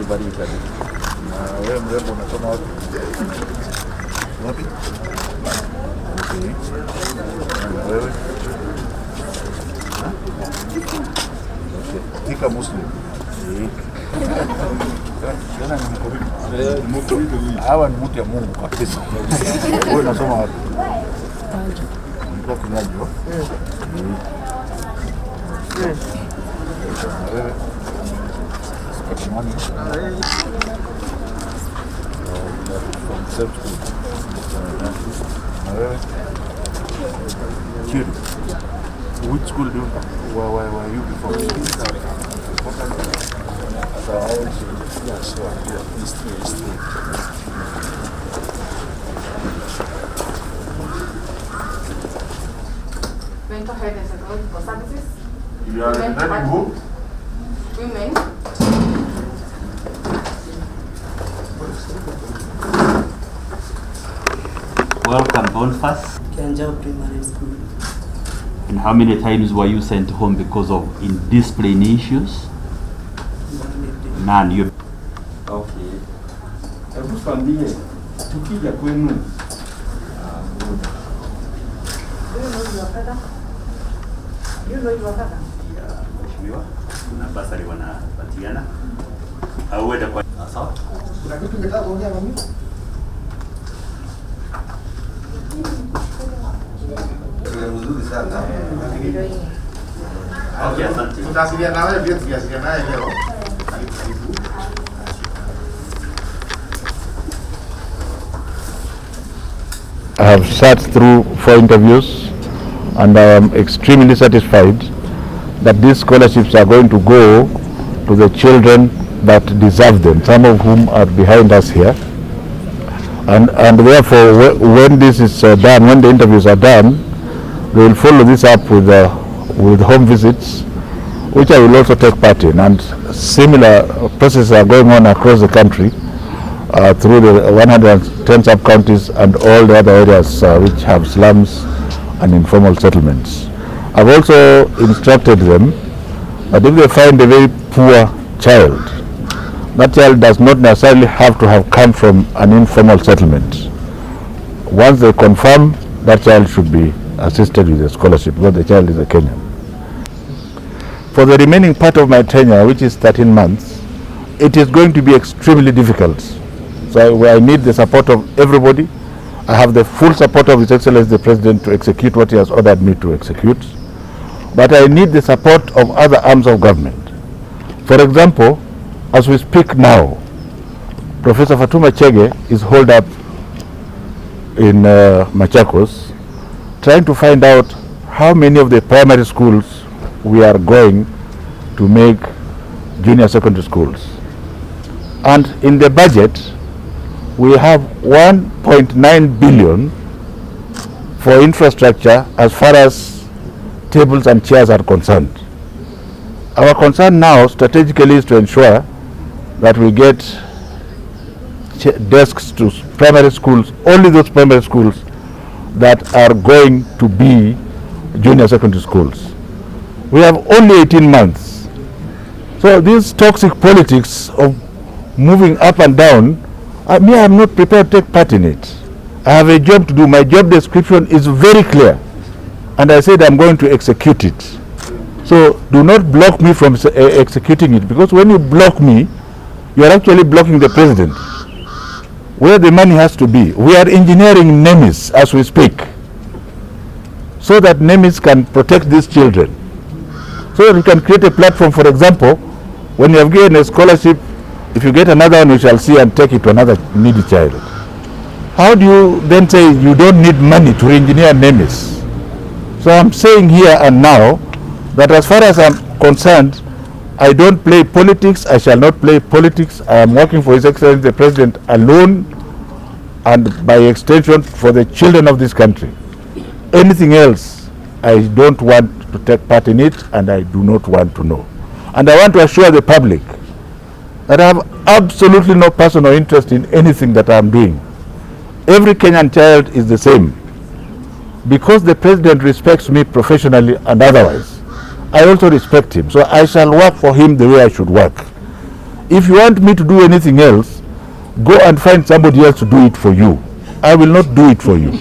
baridi kabisa. Na wewe mrembo unasoma wapi? Wapi? Na wewe? Tika Muslim. Jana ni mkorimu. Hawa ni mtu ya Mungu kabisa. Wewe unasoma wapi? Niko Kinyago. Wewe? Which school do you were you before? Mental health and psychological services. You are representing who? Women. Welcome, Boniface. Kianjao Primary School. And how many times were you sent home because of indiscipline issues? None. You. Okay. Hebu tuambie tukija kwenu. Mheshimiwa, kuna basari wanapatiana. Au wewe kwa sawa? Kuna kitu ungetaka kuongea na mimi? Mzuri sana. Okay, asante. Tutawasiliana na wewe pia, tukiwasiliana naye leo. I have sat through 4 interviews and I am extremely satisfied that these scholarships are going to go to the children that deserve them, some of whom are behind us here. And therefore, when this is done, when the interviews are done, they will follow this up with home visits, which I will also take part in. And similar processes are going on across the country through the 110 sub-counties and all the other areas which have slums and informal settlements. I've also instructed them that if they find a very poor child, that child does not necessarily have to have come from an informal settlement. Once they confirm, that child should be assisted with a scholarship because the child is a Kenyan. For the remaining part of my tenure, which is 13 months, it is going to be extremely difficult. So I need the support of everybody. I have the full support of His Excellency the President to execute what he has ordered me to execute. But I need the support of other arms of government. For example, as we speak now, Professor Fatuma Chege is holed up in Machakos, trying to find out how many of the primary schools we are going to make junior secondary schools. And in the budget, we have 1.9 billion for infrastructure as far as tables and chairs are concerned. Our concern now strategically is to ensure that we get desks to primary schools, only those primary schools that are going to be junior secondary schools. We have only 18 months. So this toxic politics of moving up and down, I am not prepared to take part in it. I have a job to do. My job description is very clear. And I said I'm going to execute it. So do not block me from executing it, because when you block me, you are actually blocking the president. Where the money has to be. We are engineering NEMIS as we speak, so that NEMIS can protect these children. So that we can create a platform. For example, when you have given a scholarship, if you get another one, you shall see and take it to another needy child. How do you then say you don't need money to re-engineer NEMIS? So I'm saying here and now that as far as I'm concerned, I don't play politics. I shall not play politics. I am working for His Excellency the President alone, and by extension for the children of this country. Anything else, I don't want to take part in it, and I do not want to know. And I want to assure the public that I have absolutely no personal interest in anything that I am doing. Every Kenyan child is the same. Because the President respects me professionally and otherwise, I also respect him. So I shall work for him the way I should work. If you want me to do anything else, go and find somebody else to do it for you. I will not do it for you.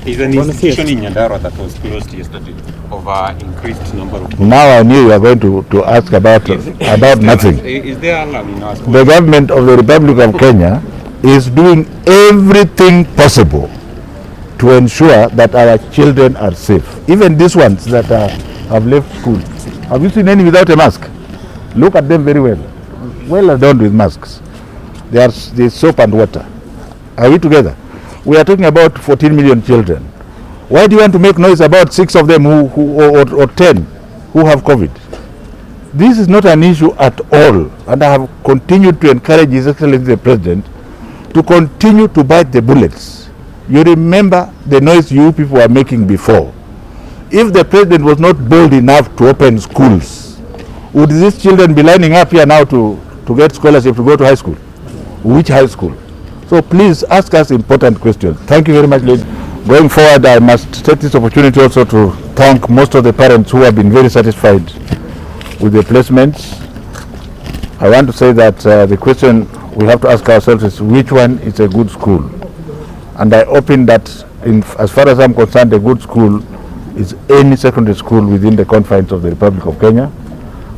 Is an institution in Nyandarua that was closed yesterday over increased number of... Now I knew you are going to ask about nothing. Is there alarm in our school? The government of the Republic of Kenya is doing everything possible to ensure that our children are safe. Even these ones that have left school. Have you seen any without a mask? Look at them very well. Well adorned with masks. There's soap and water. Are we together? We are talking about 14 million children. Why do you want to make noise about 6 of them or 10 who have COVID? This is not an issue at all. And I have continued to encourage His Excellency the President to continue to bite the bullets. You remember the noise you people were making before. If the President was not bold enough to open schools, would these children be lining up here now to get scholarship to go to high school? Which high school? So please ask us important questions. Thank you very much, ladies. Going forward, I must take this opportunity also to thank most of the parents who have been very satisfied with the placements. I want to say that the question we have to ask ourselves is which one is a good school? And I open that, as far as I'm concerned, a good school is any secondary school within the confines of the Republic of Kenya,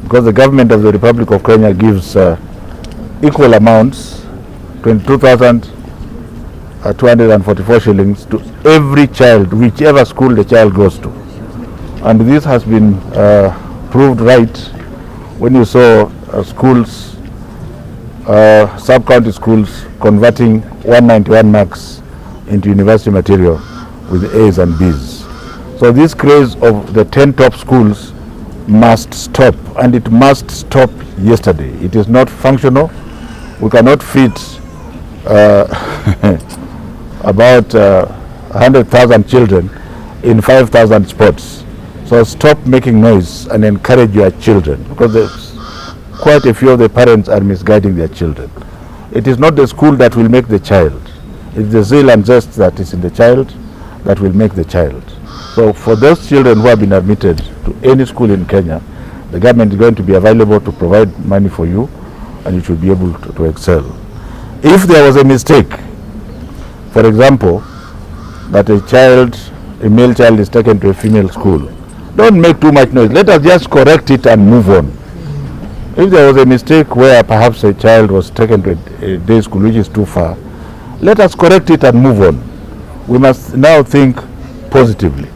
because the government of the Republic of Kenya gives equal amounts, 22,244 shillings to every child, whichever school the child goes to. And this has been proved right when you saw schools, sub-county schools converting 191 marks into university material with A's and B's. So this craze of the 10 top schools must stop, and it must stop yesterday. It is not functional. We cannot fit about 100,000 children in 5,000 spots. So stop making noise and encourage your children, because quite a few of the parents are misguiding their children. It is not the school that will make the child. It's the zeal and zest that is in the child that will make the child. So for those children who have been admitted to any school in Kenya, the government is going to be available to provide money for you, and you should be able to excel. If there was a mistake, for example, that a male child is taken to a female school, don't make too much noise. Let us just correct it and move on. If there was a mistake where perhaps a child was taken to a day school which is too far, let us correct it and move on. We must now think positively.